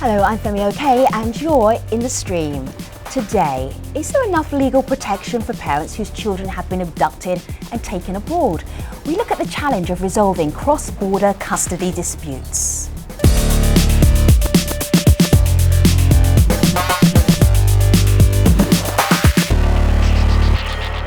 Hello, I'm Femi OK and you're in the stream. Today, is there enough legal protection for parents whose children have been abducted and taken abroad? We look at the challenge of resolving cross-border custody disputes.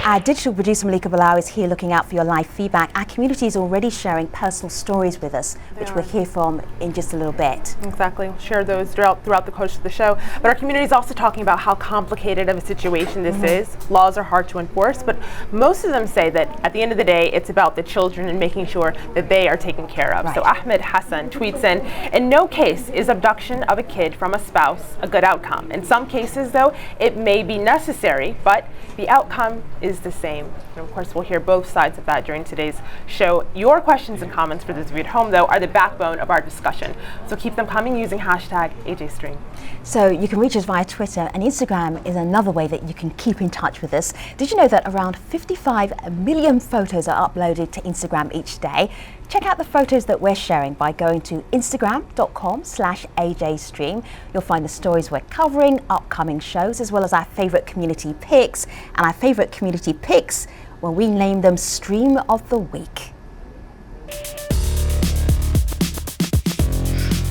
Our digital producer Malika Bilal is here looking out for your live feedback. Our community is already sharing personal stories with us, which we'll hear from in just a little bit. Exactly. We'll share those throughout the course of the show. But our community is also talking about how complicated of a situation this is. Laws are hard to enforce, but most of them say that at the end of the day, it's about the children and making sure that they are taken care of. Right. So Ahmed Hassan tweets in no case is abduction of a kid from a spouse a good outcome. In some cases, though, it may be necessary, but the outcome is the same. And of course, we'll hear both sides of that during today's show. Your questions and comments for those of you at home, though, are the backbone of our discussion. So keep them coming using hashtag AJStream. So you can reach us via Twitter, and Instagram is another way that you can keep in touch with us. Did you know that around 55 million photos are uploaded to Instagram each day? Check out the photos that we're sharing by going to instagram.com/AJStream. You'll find the stories we're covering, upcoming shows, as well as our favourite community picks. And our favourite community picks, well, we name them Stream of the Week.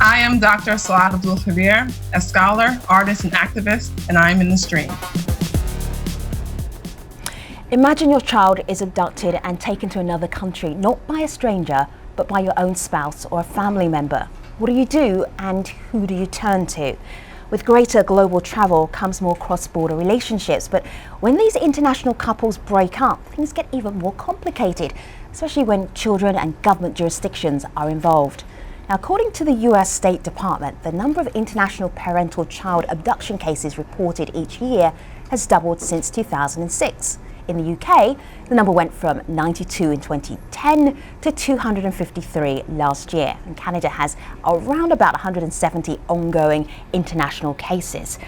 I am Dr. Saad Abdul Khabir, a scholar, artist, and activist, and I am in the stream. Imagine your child is abducted and taken to another country, not by a stranger, but by your own spouse or a family member. What do you do and who do you turn to? With greater global travel comes more cross-border relationships, but when these international couples break up, things get even more complicated, especially when children and government jurisdictions are involved. Now, according to the US State Department, the number of international parental child abduction cases reported each year has doubled since 2006. In the UK, the number went from 92 in 2010 to 253 last year. And Canada has around about 170 ongoing international cases.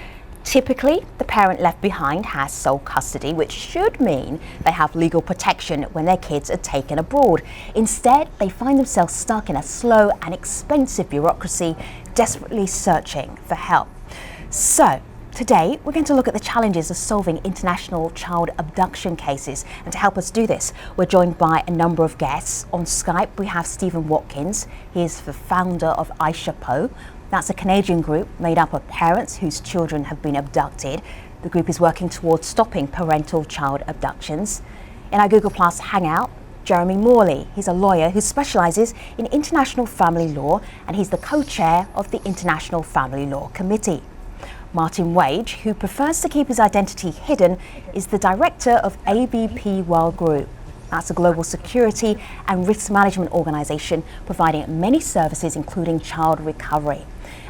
Typically, the parent left behind has sole custody, which should mean they have legal protection when their kids are taken abroad. Instead, they find themselves stuck in a slow and expensive bureaucracy, desperately searching for help. So, today, we're going to look at the challenges of solving international child abduction cases. And to help us do this, we're joined by a number of guests. On Skype, we have Stephen Watkins. He is the founder of iShapo. That's a Canadian group made up of parents whose children have been abducted. The group is working towards stopping parental child abductions. In our Google Plus Hangout, Jeremy Morley. He's a lawyer who specialises in international family law, and he's the co-chair of the International Family Law Committee. Martin Wage, who prefers to keep his identity hidden, is the director of ABP World Group. That's a global security and risk management organisation providing many services, including child recovery.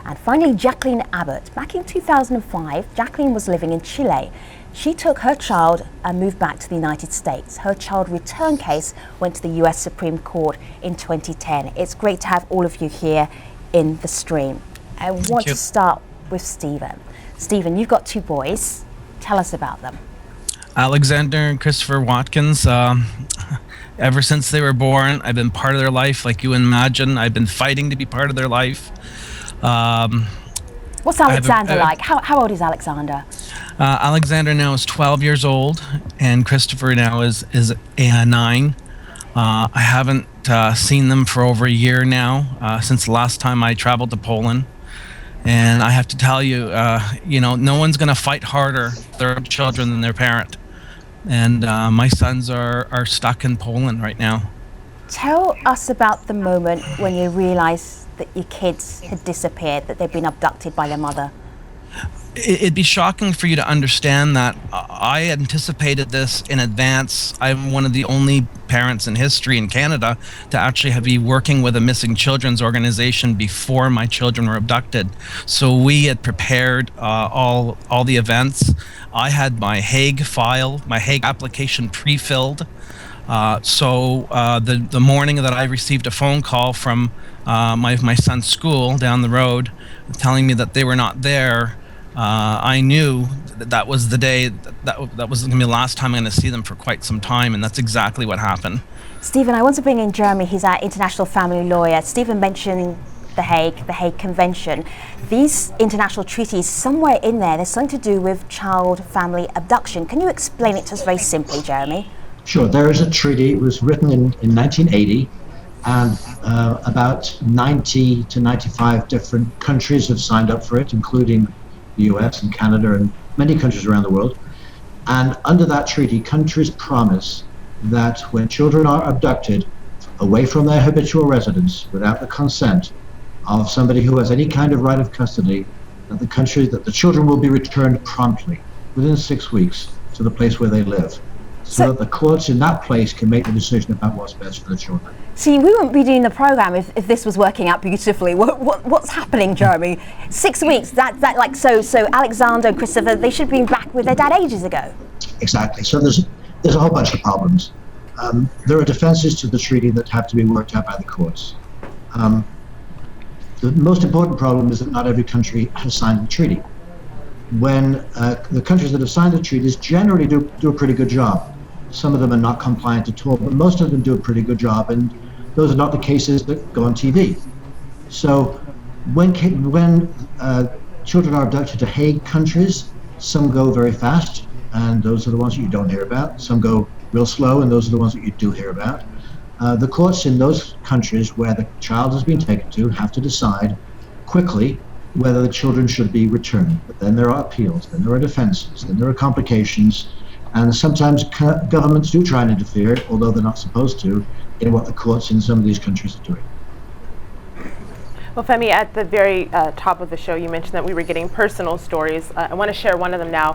And finally, Jacqueline Abbott. Back in 2005, Jacqueline was living in Chile. She took her child and moved back to the United States. Her child return case went to the US Supreme Court in 2010. It's great to have all of you here in the stream. I want to start with Stephen. Stephen, you've got two boys. Tell us about them. Alexander and Christopher Watkins. Ever since they were born, I've been part of their life, like you imagine. I've been fighting to be part of their life. What's Alexander like? How old is Alexander? Alexander now is 12 years old, and Christopher now is 9. I haven't seen them for over a year now, since the last time I traveled to Poland. And I have to tell you, no one's going to fight harder for their children than their parent. And my sons are stuck in Poland right now. Tell us about the moment when you realised that your kids had disappeared, that they'd been abducted by their mother. It'd be shocking for you to understand that I anticipated this in advance. I'm one of the only parents in history in Canada to actually be working with a missing children's organization before my children were abducted. So we had prepared all the events. I had my Hague file, my Hague application pre-filled. So the morning that I received a phone call from my son's school down the road telling me that they were not there, I knew that was the day that was going to be the last time I'm going to see them for quite some time, and that's exactly what happened. Stephen, I want to bring in Jeremy. He's our international family lawyer. Stephen mentioned The Hague Convention. These international treaties, somewhere in there, there's something to do with child family abduction. Can you explain it to us very simply, Jeremy? Sure. There is a treaty. It was written in 1980, and about 90 to 95 different countries have signed up for it, including the US and Canada and many countries around the world. And under that treaty, countries promise that when children are abducted away from their habitual residence without the consent of somebody who has any kind of right of custody, that the children will be returned promptly, within 6 weeks, to the place where they live, so that the courts in that place can make the decision about what's best for the children. See, we wouldn't be doing the programme if this was working out beautifully. What's happening, Jeremy? 6 weeks, so Alexander and Christopher, they should have been back with their dad ages ago. Exactly. So there's a whole bunch of problems. There are defenses to the treaty that have to be worked out by the courts. The most important problem is that not every country has signed the treaty. When the countries that have signed the treaties generally do a pretty good job. Some of them are not compliant at all, but most of them do a pretty good job, and those are not the cases that go on TV. So when children are abducted to Hague countries, some go very fast, and those are the ones that you don't hear about. Some go real slow, and those are the ones that you do hear about. The courts in those countries where the child has been taken to have to decide quickly whether the children should be returned. But then there are appeals, then there are defenses, then there are complications, and sometimes governments do try and interfere, although they're not supposed to, in what the courts in some of these countries are doing. Well, Femi, at the very top of the show, you mentioned that we were getting personal stories. I want to share one of them now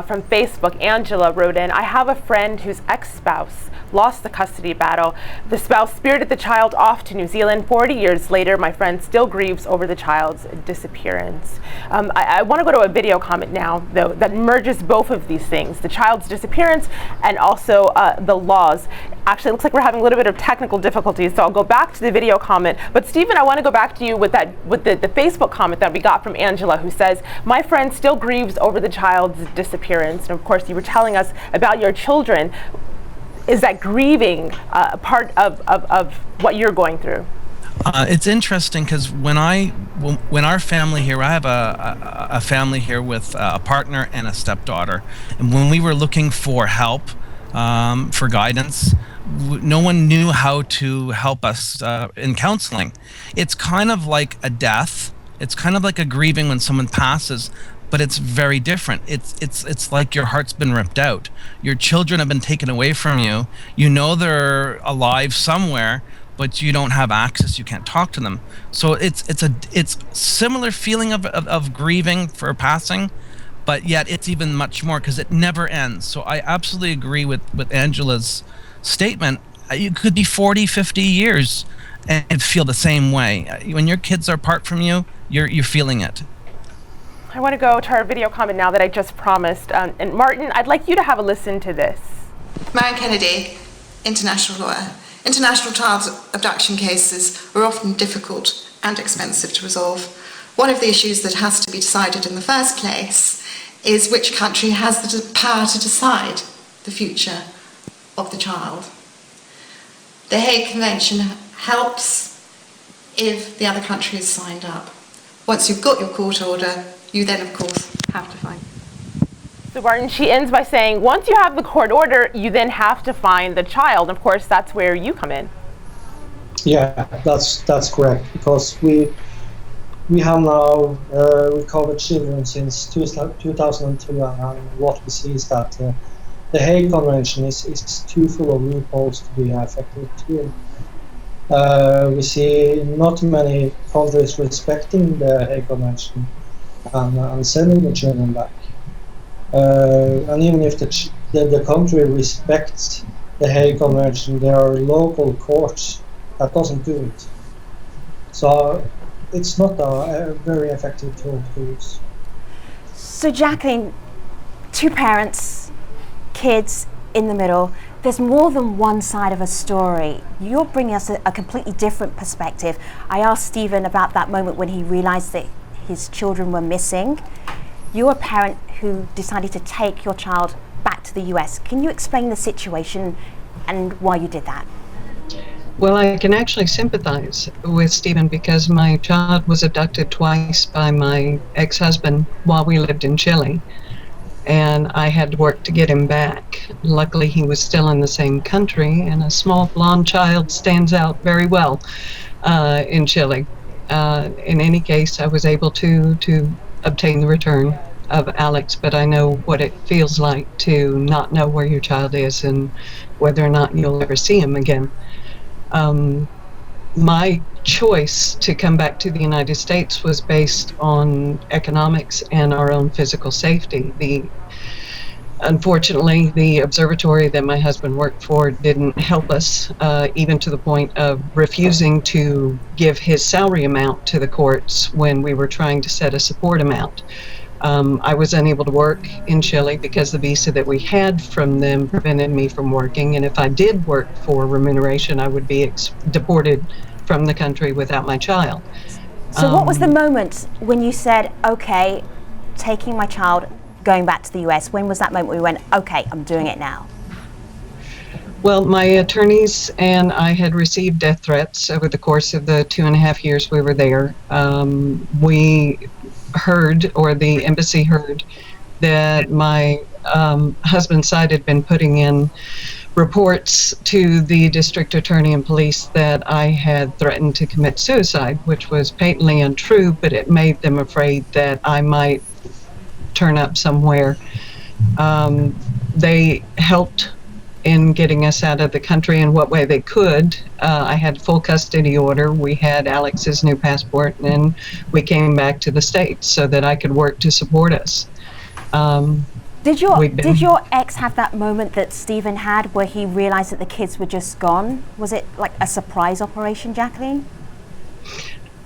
from Facebook. Angela wrote in, I have a friend whose ex-spouse lost the custody battle. The spouse spirited the child off to New Zealand. 40 years later, my friend still grieves over the child's disappearance. I want to go to a video comment now, though, that merges both of these things, the child's disappearance and also the laws. Actually, it looks like we're having a little bit of technical difficulties, so I'll go back to the video comment. But Stephen, I want to go back to you with the Facebook comment that we got from Angela, who says, my friend still grieves over the child's disappearance. And of course, you were telling us about your children. Is that grieving part of what you're going through? It's interesting because when our family here, I have a family here with a partner and a stepdaughter, and when we were looking for help, for guidance, no one knew how to help us in counseling. It's kind of like a death. It's kind of like a grieving when someone passes, but it's very different. It's like your heart's been ripped out. Your children have been taken away from you. You know they're alive somewhere, but you don't have access. You can't talk to them. So it's similar feeling of grieving for a passing, but yet it's even much more because it never ends. So I absolutely agree with Angela's statement. You could be 40, 50 years and feel the same way. When your kids are apart from you, you're feeling it. I want to go to our video comment now that I just promised. And Martin, I'd like you to have a listen to this. Marion Kennedy, international lawyer. International child abduction cases are often difficult and expensive to resolve. One of the issues that has to be decided in the first place is which country has the power to decide the future of the child. The Hague Convention helps if the other country is signed up. Once you've got your court order, you then, of course, have to find. So Martin, she ends by saying, once you have the court order, you then have to find the child. Of course, that's where you come in. Yeah, that's correct, because we have now recovered children since 2002, and what we see is that the Hague Convention is too full of loopholes to be effective too. We see not many countries respecting the Hague Convention and sending the children back. And even if the country respects the Hague Convention, there are local courts that doesn't do it. So it's not a very effective tool to use. So Jacqueline, two parents, kids in the middle, there's more than one side of a story. You're bringing us a completely different perspective. I asked Stephen about that moment when he realized that his children were missing. You're a parent who decided to take your child back to the US. Can you explain the situation and why you did that? Well, I can actually sympathize with Stephen because my child was abducted twice by my ex-husband while we lived in Chile, and I had to work to get him back. Luckily, he was still in the same country, and a small blonde child stands out very well in Chile. In any case, I was able to obtain the return of Alex, but I know what it feels like to not know where your child is and whether or not you'll ever see him again. My choice to come back to the United States was based on economics and our own physical safety. Unfortunately, the observatory that my husband worked for didn't help us, even to the point of refusing to give his salary amount to the courts when we were trying to set a support amount. I was unable to work in Chile because the visa that we had from them prevented me from working, and if I did work for remuneration, I would be deported from the country without my child. So what was the moment when you said, okay, taking my child, going back to the US? When was that moment where you went, okay, I'm doing it now? Well, my attorneys and I had received death threats over the course of the 2.5 years we were there. We heard, or the embassy heard, that my husband's side had been putting in reports to the district attorney and police that I had threatened to commit suicide, which was patently untrue, but it made them afraid that I might turn up somewhere. They helped in getting us out of the country in what way they could. I had full custody order. We had Alex's new passport, and we came back to the States so that I could work to support us. Did your ex have that moment that Stephen had where he realized that the kids were just gone? Was it like a surprise operation, Jacqueline?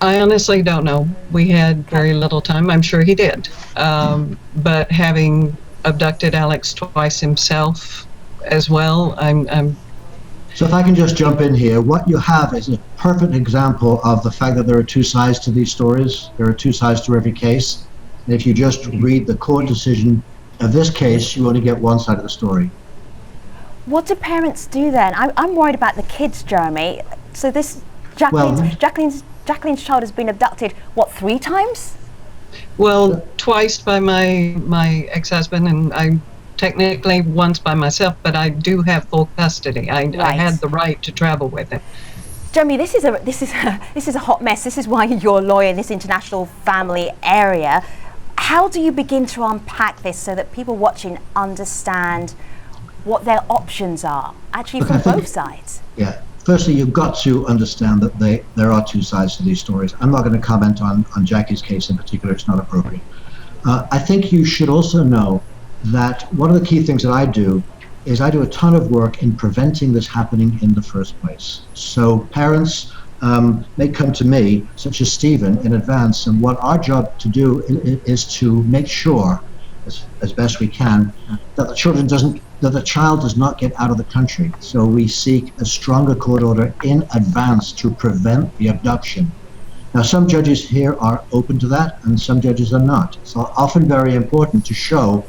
I honestly don't know. We had very little time. I'm sure he did. But having abducted Alex twice himself as well, So if I can just jump in here, what you have is a perfect example of the fact that there are two sides to these stories. There are two sides to every case. And if you just read the court decision of this case, you only get one side of the story. What do parents do then? I'm worried about the kids, Jeremy. So this Jacqueline's child has been abducted, what, 3 times? Well, twice by my ex-husband, and I technically once by myself, but I do have full custody. I had the right to travel with him. Jeremy, this is a hot mess. This is why you're a lawyer in this international family area. How do you begin to unpack this so that people watching understand what their options are, actually from both sides? Yeah. Firstly, you've got to understand that there are two sides to these stories. I'm not going to comment on Jackie's case in particular. It's not appropriate. I think you should also know that one of the key things that I do is I do a ton of work in preventing this happening in the first place. So parents may come to me, such as Stephen, in advance, and what our job to do is to make sure, as best we can, that the child does not get out of the country. So we seek a stronger court order in advance to prevent the abduction. Now, some judges here are open to that, and some judges are not. It's often very important to show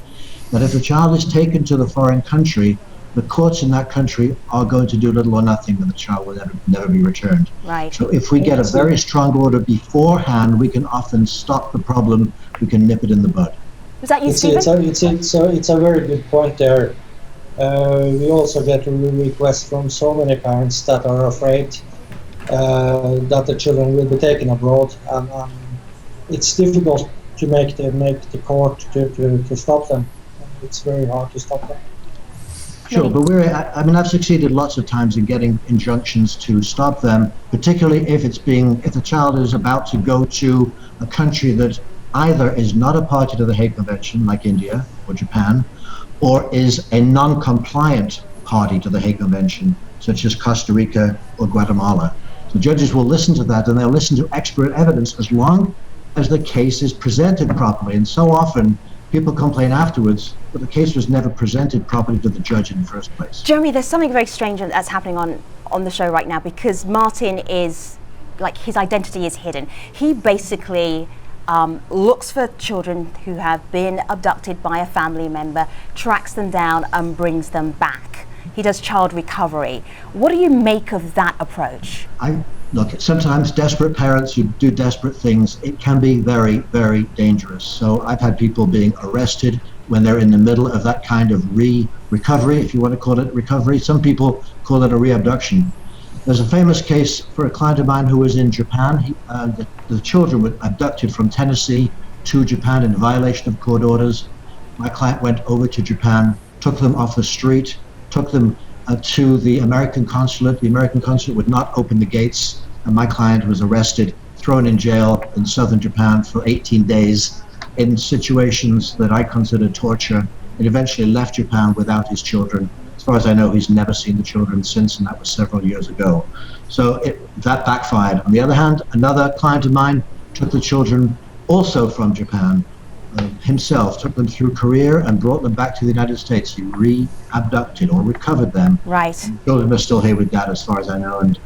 that if the child is taken to the foreign country, the courts in that country are going to do little or nothing, and the child will never be returned. Right. So if we get a very strong order beforehand, we can often stop the problem. We can nip it in the bud. Was that you, Stephen? It's a very good point there. We also get requests from so many parents that are afraid that the children will be taken abroad, and it's difficult to make the court to stop them. It's very hard to stop them. Sure, but I've succeeded lots of times in getting injunctions to stop them, particularly if the child is about to go to a country that either is not a party to the Hague Convention, like India or Japan, or is a non-compliant party to the Hague Convention, such as Costa Rica or Guatemala. So judges will listen to that, and they'll listen to expert evidence as long as the case is presented properly. And so often, people complain afterwards, but the case was never presented properly to the judge in the first place. Jeremy, there's something very strange that's happening on the show right now, because Martin is, like, his identity is hidden. He basically looks for children who have been abducted by a family member, tracks them down and brings them back. he does child recovery. What do you make of that approach? Look, sometimes desperate parents who do desperate things, it can be very, very dangerous. So I've had people being arrested when they're in the middle of that kind of recovery, if you want to call it recovery. Some people call it a reabduction. There's a famous case for a client of mine who was in Japan. The children were abducted from Tennessee to Japan in violation of court orders. My client went over to Japan, took them off the street, took them to the American consulate. The American consulate would not open the gates, and my client was arrested, thrown in jail in southern Japan for 18 days in situations that I consider torture, and eventually left Japan without his children. As far as I know, he's never seen the children since, and that was several years ago. So that backfired. On the other hand, another client of mine took the children also from Japan, himself, took them through Korea and brought them back to the United States. He re-abducted or recovered them. Right. The children are still here with Dad, as far as I know, and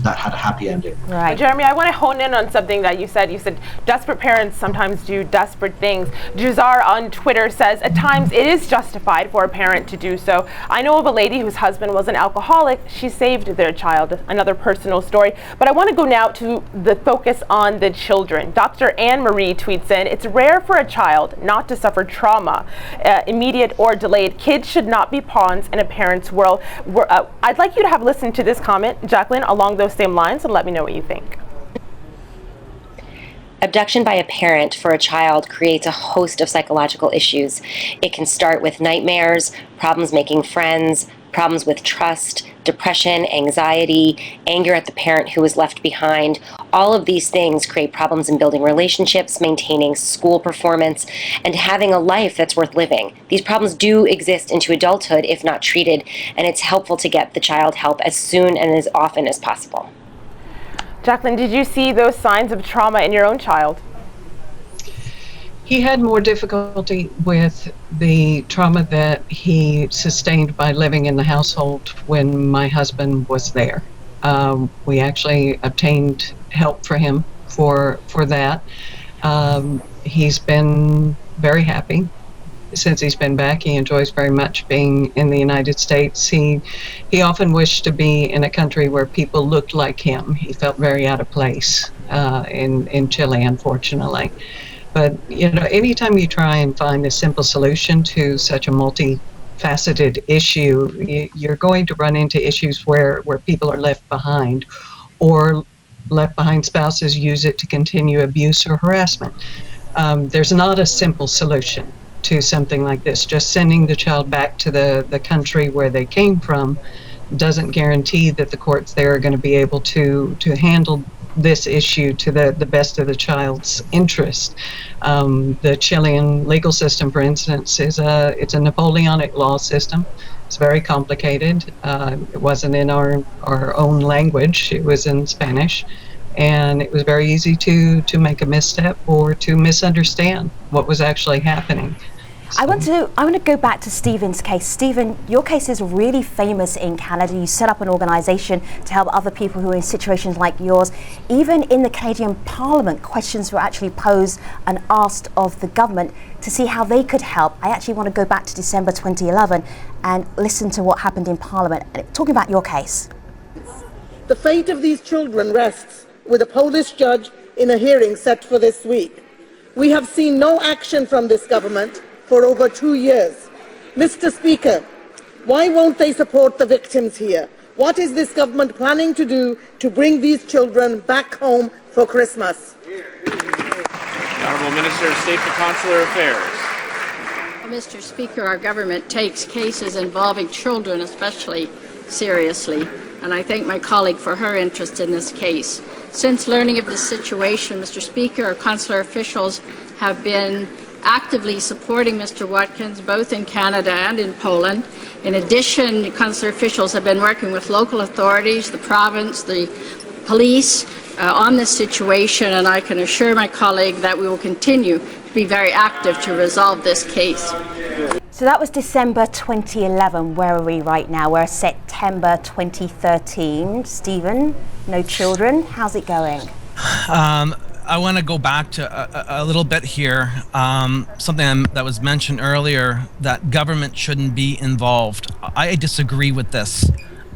that had a happy ending. Right. Jeremy, I want to hone in on something that you said. You said desperate parents sometimes do desperate things. Jazar on Twitter says, at times it is justified for a parent to do so. I know of a lady whose husband was an alcoholic. She saved their child. Another personal story. But I want to go now to the focus on the children. Dr. Anne Marie tweets in, it's rare for a child not to suffer trauma, immediate or delayed. Kids should not be pawns in a parent's world. I'd like you to have listened to this comment, Jacqueline, along those same lines, and let me know what you think. Abduction by a parent for a child creates a host of psychological issues. It can start with nightmares, problems making friends, problems with trust, depression, anxiety, anger at the parent who was left behind. All of these things create problems in building relationships, maintaining school performance, and having a life that's worth living. These problems do exist into adulthood if not treated, and it's helpful to get the child help as soon and as often as possible. Jacqueline, did you see those signs of trauma in your own child? He had more difficulty with the trauma that he sustained by living in the household when my husband was there. We actually obtained help for him for that. He's been very happy since he's been back. He enjoys very much being in the United States. He often wished to be in a country where people looked like him. He felt very out of place in Chile, unfortunately. But, anytime you try and find a simple solution to such a multifaceted issue, you're going to run into issues where people are left behind, or left behind spouses use it to continue abuse or harassment. There's not a simple solution to something like this. Just sending the child back to the country where they came from doesn't guarantee that the courts there are going to be able to handle this issue to the best of the child's interest. The Chilean legal system, for instance, it's a Napoleonic law system. It's very complicated. It wasn't in our own language. It was in Spanish, and it was very easy to make a misstep or to misunderstand what was actually happening. I want to go back to Stephen's case. Stephen, your case is really famous in Canada. You set up an organisation to help other people who are in situations like yours. Even in the Canadian Parliament, questions were actually posed and asked of the government to see how they could help. I actually want to go back to December 2011 and listen to what happened in Parliament, talking about your case. The fate of these children rests with a Polish judge in a hearing set for this week. We have seen no action from this government for over 2 years. Mr. Speaker, why won't they support the victims here? What is this government planning to do to bring these children back home for Christmas? The Honourable Minister of State for Consular Affairs. Mr. Speaker, our government takes cases involving children especially seriously, and I thank my colleague for her interest in this case. Since learning of this situation, Mr. Speaker, our consular officials have been actively supporting Mr. Watkins both in Canada and in Poland. In addition, consular officials have been working with local authorities, the province, the police on this situation, and I can assure my colleague that we will continue to be very active to resolve this case. So that was December 2011. Where are we right now? We're September 2013. Stephen, no children. How's it going? I want to go back to a little bit here. Something that was mentioned earlier, that government shouldn't be involved. I disagree with this,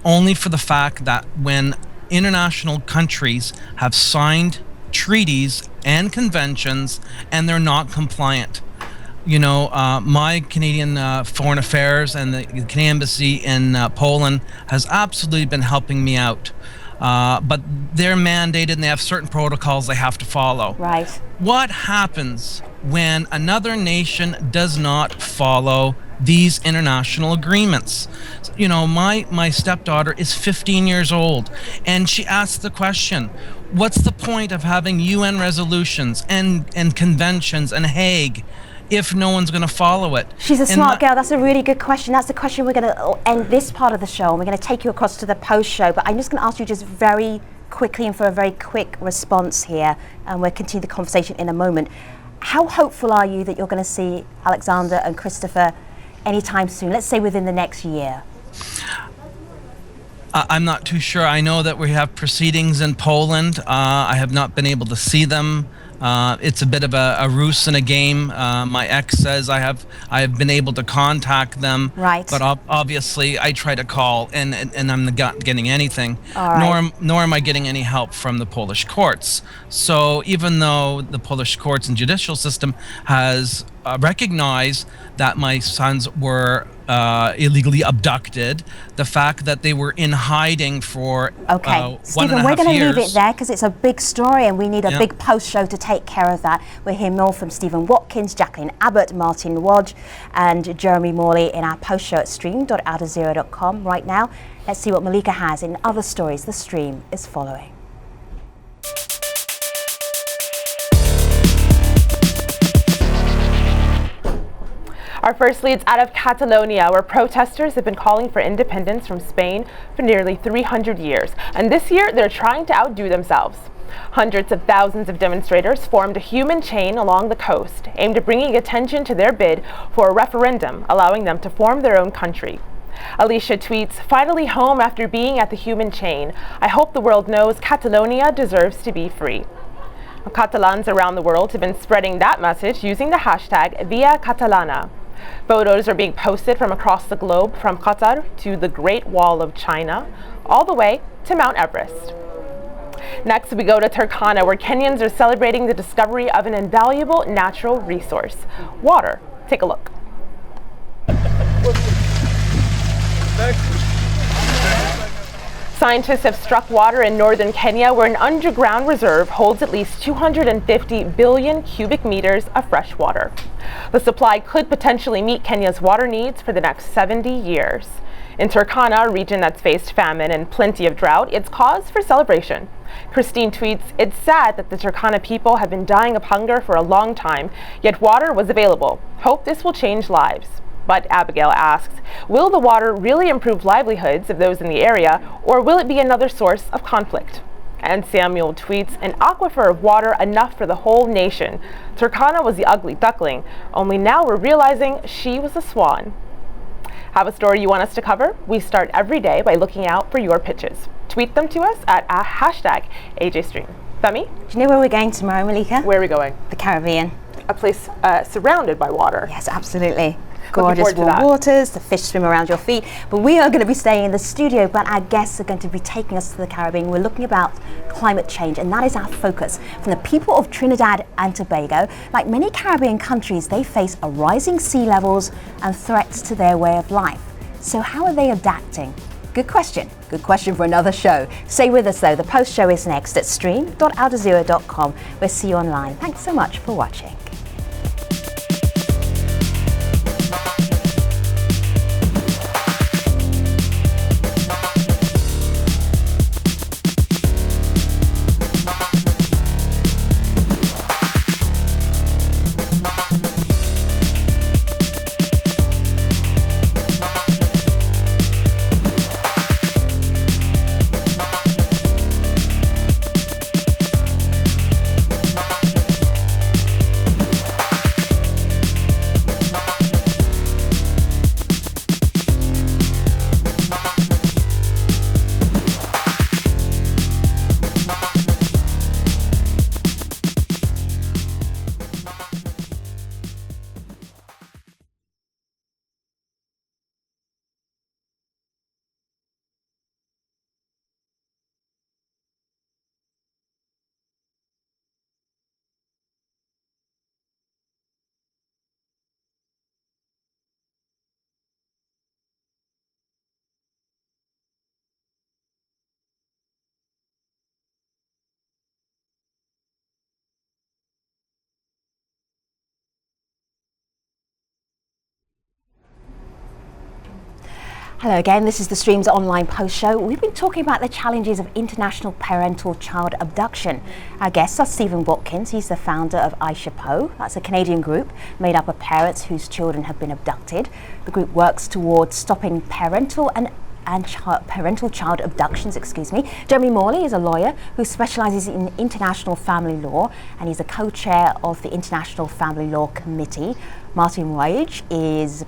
only for the fact that when international countries have signed treaties and conventions and they're not compliant. My Canadian Foreign Affairs and the Canadian Embassy in Poland has absolutely been helping me out. But they're mandated and they have certain protocols they have to follow. Right. What happens when another nation does not follow these international agreements? My stepdaughter is 15 years old, and she asks the question, what's the point of having UN resolutions and conventions and Hague if no one's going to follow it? She's a smart girl. That's a really good question. That's the question we're going to end this part of the show, and we're going to take you across to the post show. But I'm just going to ask you just very quickly and for a very quick response here, and we'll continue the conversation in a moment. How hopeful are you that you're going to see Alexander and Christopher anytime soon, let's say within the next year? I'm not too sure. I know that we have proceedings in Poland. I have not been able to see them. It's a bit of a ruse and a game. My ex says I have been able to contact them, right? But obviously I try to call and I'm not getting anything. All right. Nor am I getting any help from the Polish courts. So even though the Polish courts and judicial system has recognized that my sons were illegally abducted, the fact that they were in hiding for Stephen, we're going to leave it there because it's a big story and we need a big post show to take care of that. We'll hear more from Stephen Watkins, Jacqueline Abbott, Martin Wodge and Jeremy Morley in our post show at stream.aljazeera.com. Right now, let's see what Malika has in other stories. The stream is following. Our first leads out of Catalonia, where protesters have been calling for independence from Spain for nearly 300 years. And this year, they're trying to outdo themselves. Hundreds of thousands of demonstrators formed a human chain along the coast, aimed at bringing attention to their bid for a referendum, allowing them to form their own country. Alicia tweets, "Finally home after being at the human chain. I hope the world knows Catalonia deserves to be free." Catalans around the world have been spreading that message using the hashtag Via Catalana. Photos are being posted from across the globe, from Qatar to the Great Wall of China, all the way to Mount Everest. Next, we go to Turkana, where Kenyans are celebrating the discovery of an invaluable natural resource, water. Take a look. Scientists have struck water in northern Kenya, where an underground reserve holds at least 250 billion cubic meters of fresh water. The supply could potentially meet Kenya's water needs for the next 70 years. In Turkana, a region that's faced famine and plenty of drought, it's cause for celebration. Christine tweets, "It's sad that the Turkana people have been dying of hunger for a long time, yet water was available. Hope this will change lives." But Abigail asks, will the water really improve livelihoods of those in the area, or will it be another source of conflict? And Samuel tweets, "An aquifer of water enough for the whole nation. Turkana was the ugly duckling, only now we're realizing she was a swan." Have a story you want us to cover? We start every day by looking out for your pitches. Tweet them to us at hashtag AJStream. Femi? Do you know where we're going tomorrow, Malika? Where are we going? The Caribbean. A place surrounded by water. Yes, absolutely. Looking Gorgeous forward to warm that. waters, the fish swim around your feet. But we are going to be staying in the studio, but our guests are going to be taking us to the Caribbean. We're looking about climate change, and that is our focus. From the people of Trinidad and Tobago, like many Caribbean countries, they face a rising sea levels and threats to their way of life. So how are they adapting? Good question. Good question for another show. Stay with us though. The post show is next at stream.aljazeera.com. We'll see you online. Thanks so much for watching. Hello again, this is the Stream's online post show. We've been talking about the challenges of international parental child abduction. Our guests are Stephen Watkins. He's the founder of iShapo. That's a Canadian group made up of parents whose children have been abducted. The group works towards stopping parental child abductions, Jeremy Morley is a lawyer who specialises in international family law, and he's a co-chair of the International Family Law Committee. Martin Wage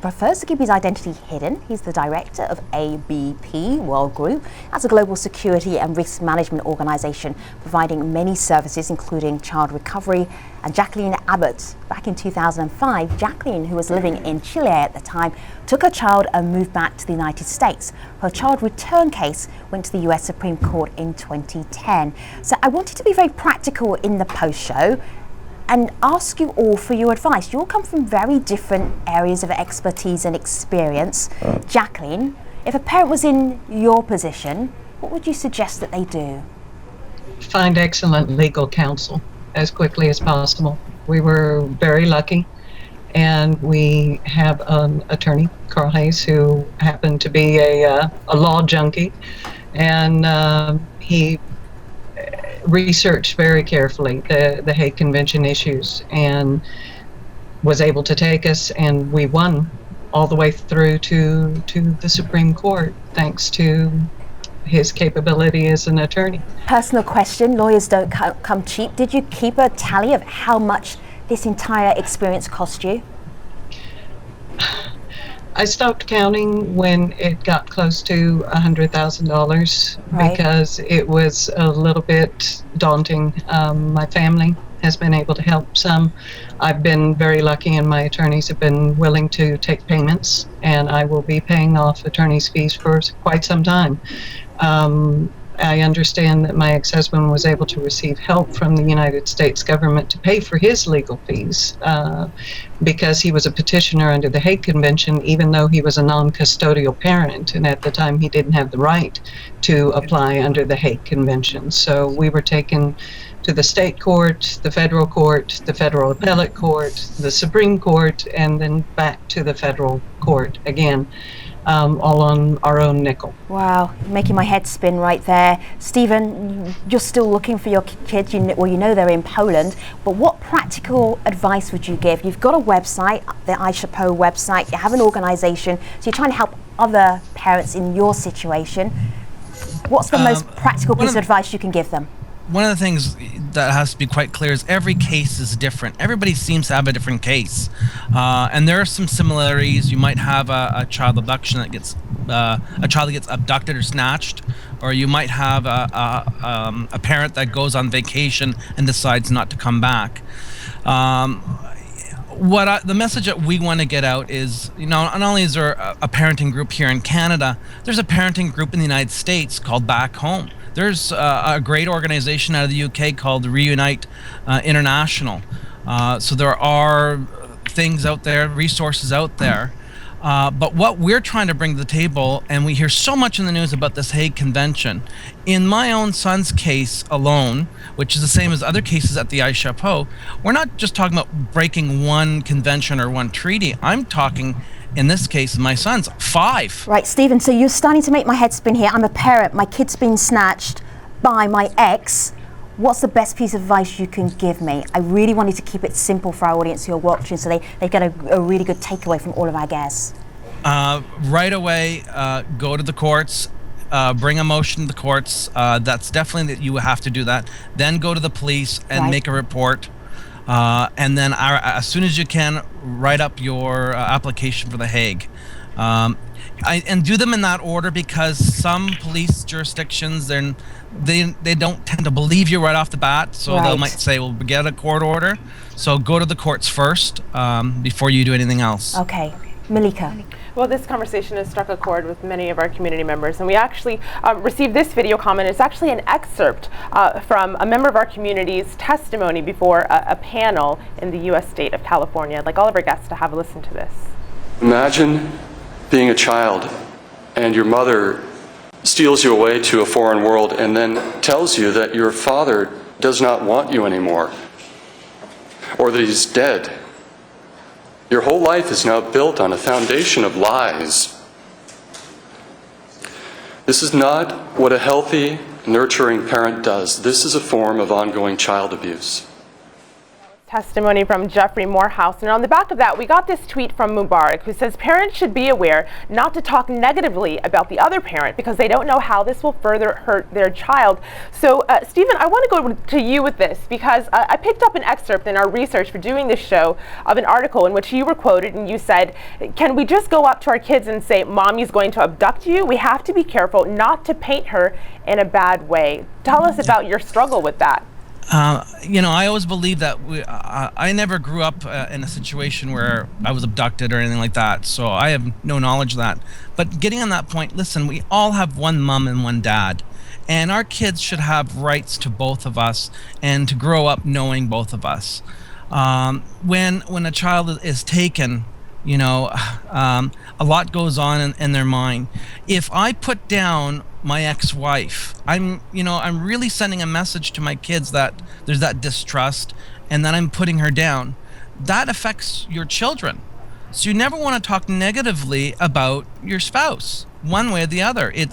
prefers to keep his identity hidden. He's the director of ABP World Group. That's a global security and risk management organisation providing many services, including child recovery. And Jacqueline Abbott, back in 2005, Jacqueline, who was living in Chile at the time, took her child and moved back to the United States. Her child return case went to the US Supreme Court in 2010. So I wanted to be very practical in the post show and ask you all for your advice. You all come from very different areas of expertise and experience. Jacqueline, if a parent was in your position, what would you suggest that they do? Find excellent legal counsel as quickly as possible. We were very lucky, and we have an attorney, Carl Hayes, who happened to be a law junkie, and he researched very carefully the Hague Convention issues and was able to take us, and we won all the way through to the Supreme Court thanks to his capability as an attorney. Personal question, lawyers don't come cheap. Did you keep a tally of how much this entire experience cost you? I stopped counting when it got close to $100,000 because it was a little bit daunting. My family has been able to help some. I've been very lucky, and my attorneys have been willing to take payments, and I will be paying off attorney's fees for quite some time. I understand that my ex-husband was able to receive help from the United States government to pay for his legal fees because he was a petitioner under the Hague Convention, even though he was a non-custodial parent, and at the time he didn't have the right to apply under the Hague Convention. So we were taken to the state court, the federal appellate court, the Supreme Court, and then back to the federal court again. All on our own nickel. Wow, making my head spin right there. Stephen, you're still looking for your kids, you know they're in Poland, but what practical advice would you give? You've got a website, the iShapo website, you have an organisation, so you're trying to help other parents in your situation. What's the most practical piece of advice you can give them? One of the things that has to be quite clear is every case is different. Everybody seems to have a different case. And there are some similarities. You might have a child abduction that gets, a child that gets abducted or snatched, or you might have a parent that goes on vacation and decides not to come back. The message that we want to get out is, not only is there a parenting group here in Canada, there's a parenting group in the United States called Back Home. There's a great organization out of the UK called Reunite International. So there are things out there, resources out there. But what we're trying to bring to the table, and we hear so much in the news about this Hague Convention, in my own son's case alone, which is the same as other cases at the iShapo, we're not just talking about breaking one convention or one treaty. I'm talking, in this case, my son's 5. Right, Stephen, so you're starting to make my head spin here. I'm a parent, my kid's been snatched by my ex. What's the best piece of advice you can give me? I really wanted to keep it simple for our audience who are watching so they get a really good takeaway from all of our guests. Right away, go to the courts, bring a motion to the courts. That's definitely that you have to do that. Then go to the police and make a report. And then as soon as you can, write up your application for the Hague. And do them in that order, because some police jurisdictions, they don't tend to believe you right off the bat, so they might say, well, get a court order. So go to the courts first before you do anything else. Okay. Malika. Well, this conversation has struck a chord with many of our community members, and we actually received this video comment. It's actually an excerpt from a member of our community's testimony before a panel in the U.S. state of California. I'd like all of our guests to have a listen to this. Imagine being a child and your mother steals you away to a foreign world and then tells you that your father does not want you anymore, or that he's dead. Your whole life is now built on a foundation of lies. This is not what a healthy, nurturing parent does. This is a form of ongoing child abuse. Testimony from Jeffrey Morehouse, and on the back of that we got this tweet from Mubarak, who says parents should be aware not to talk negatively about the other parent because they don't know how this will further hurt their child. So Stephen, I want to go to you with this because I picked up an excerpt in our research for doing this show of an article in which you were quoted and you said, can we just go up to our kids and say mommy's going to abduct you? We have to be careful not to paint her in a bad way. Tell us about your struggle with that. I always believe that I never grew up in a situation where I was abducted or anything like that, so I have no knowledge of that. But getting on that point, listen, we all have one mom and one dad, and our kids should have rights to both of us and to grow up knowing both of us. When a child is taken, a lot goes on in their mind. If I put down my ex-wife, I'm really sending a message to my kids that there's that distrust and that I'm putting her down. That affects your children. So you never want to talk negatively about your spouse, one way or the other. It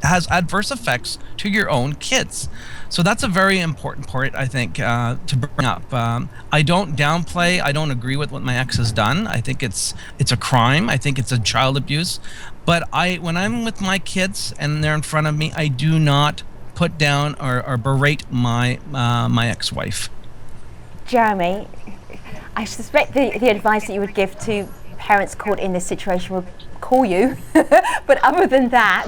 has adverse effects to your own kids. So that's a very important part, I think, to bring up. I don't downplay. I don't agree with what my ex has done. I think it's a crime. I think it's a child abuse. But when I'm with my kids and they're in front of me, I do not put down or berate my ex-wife. Jeremy, I suspect the advice that you would give to parents caught in this situation would call you. But other than that,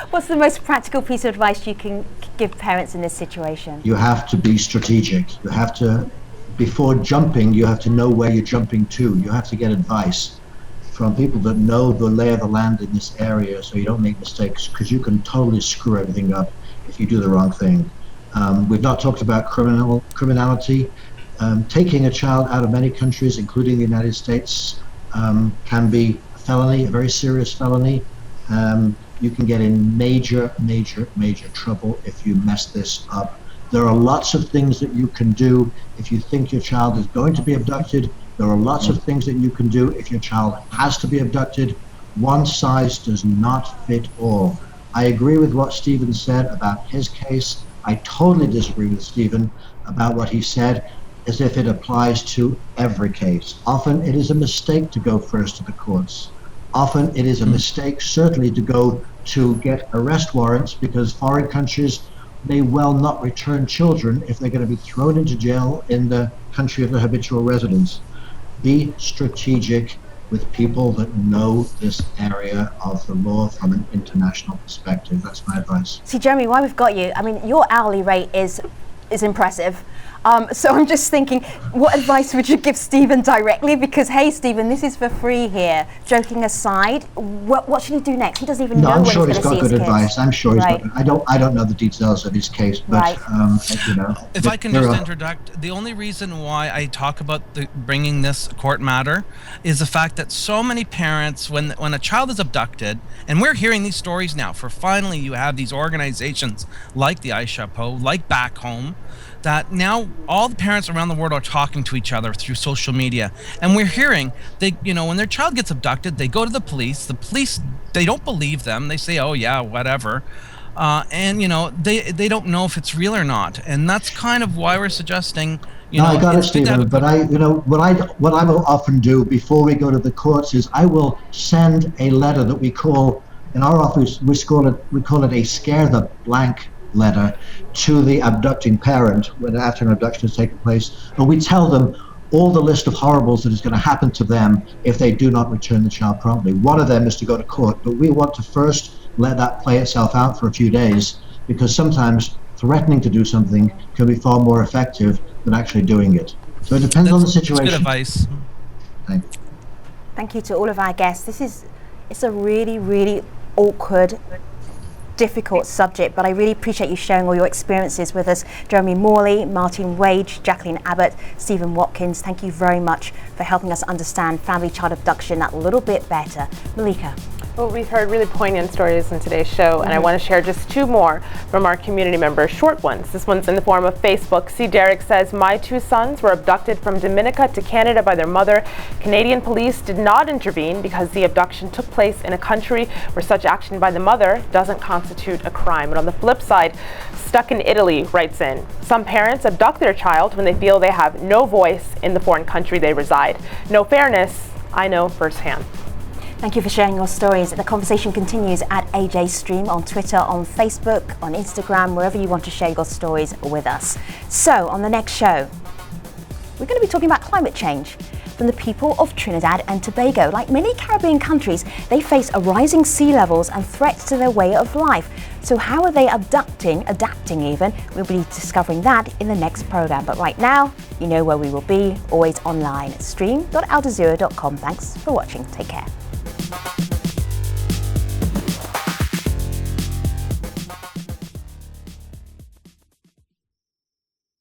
what's the most practical piece of advice you can give parents in this situation? You have to be strategic. You have to, before jumping, you have to know where you're jumping to. You have to get advice from people that know the lay of the land in this area so you don't make mistakes, because you can totally screw everything up if you do the wrong thing. We've not talked about criminality. Taking a child out of many countries, including the United States, can be a felony, a very serious felony. You can get in major trouble if you mess this up. There are lots of things that you can do if you think your child is going to be abducted. There are lots of things that you can do if your child has to be abducted. One size does not fit all. I agree with what Stephen said about his case. I totally disagree with Stephen about what he said, as if it applies to every case. Often it is a mistake to go first to the courts. Often it is a mistake, certainly, to go to get arrest warrants, because foreign countries may well not return children if they're going to be thrown into jail in the country of their habitual residence. Be strategic with people that know this area of the law from an international perspective. That's my advice. See, Jeremy, while we've got you, I mean, your hourly rate is impressive. So I'm just thinking, what advice would you give Stephen directly? Because, hey, Stephen, this is for free here. Joking aside, what should he do next? He doesn't even know when he's going to see his kids. No, I'm sure he's got good advice. I'm sure he's got. I don't know the details of his case, but If I can just interject, the only reason why I talk about bringing this court matter is the fact that so many parents, when a child is abducted, and we're hearing these stories now, for finally you have these organizations like the iChapeau, like Back Home, that now all the parents around the world are talking to each other through social media, and we're hearing when their child gets abducted, they go to the police. The police, they don't believe them. They say, "Oh yeah, whatever," and they don't know if it's real or not, and that's kind of why we're suggesting. I got it, Stephen. But what I will often do before we go to the courts is I will send a letter that we call in our office we call it a scare the blank letter to the abducting parent after an abduction has taken place, and we tell them all the list of horribles that is going to happen to them if they do not return the child promptly. One of them is to go to court, but we want to first let that play itself out for a few days, because sometimes threatening to do something can be far more effective than actually doing it. So it depends on the situation. That's good advice. Thank you to all of our guests. It's a really, really awkward, difficult subject, but I really appreciate you sharing all your experiences with us. Jeremy Morley, Martin Wage, Jacqueline Abbott, Stephen Watkins, thank you very much for helping us understand family child abduction that little bit better. Malika. Well, we've heard really poignant stories in today's show, and I want to share just two more from our community members, short ones. This one's in the form of Facebook. See, Derek says, my two sons were abducted from Dominica to Canada by their mother. Canadian police did not intervene because the abduction took place in a country where such action by the mother doesn't constitute a crime. But on the flip side, Stuck in Italy writes in, some parents abduct their child when they feel they have no voice in the foreign country they reside. No fairness, I know firsthand. Thank you for sharing your stories. The conversation continues at AJ Stream on Twitter, on Facebook, on Instagram, wherever you want to share your stories with us. So, on the next show, we're going to be talking about climate change from the people of Trinidad and Tobago. Like many Caribbean countries, they face a rising sea levels and threats to their way of life. So how are they adapting even? We'll be discovering that in the next program. But right now, you know where we will be, always online at stream.aljazeera.com. Thanks for watching. Take care.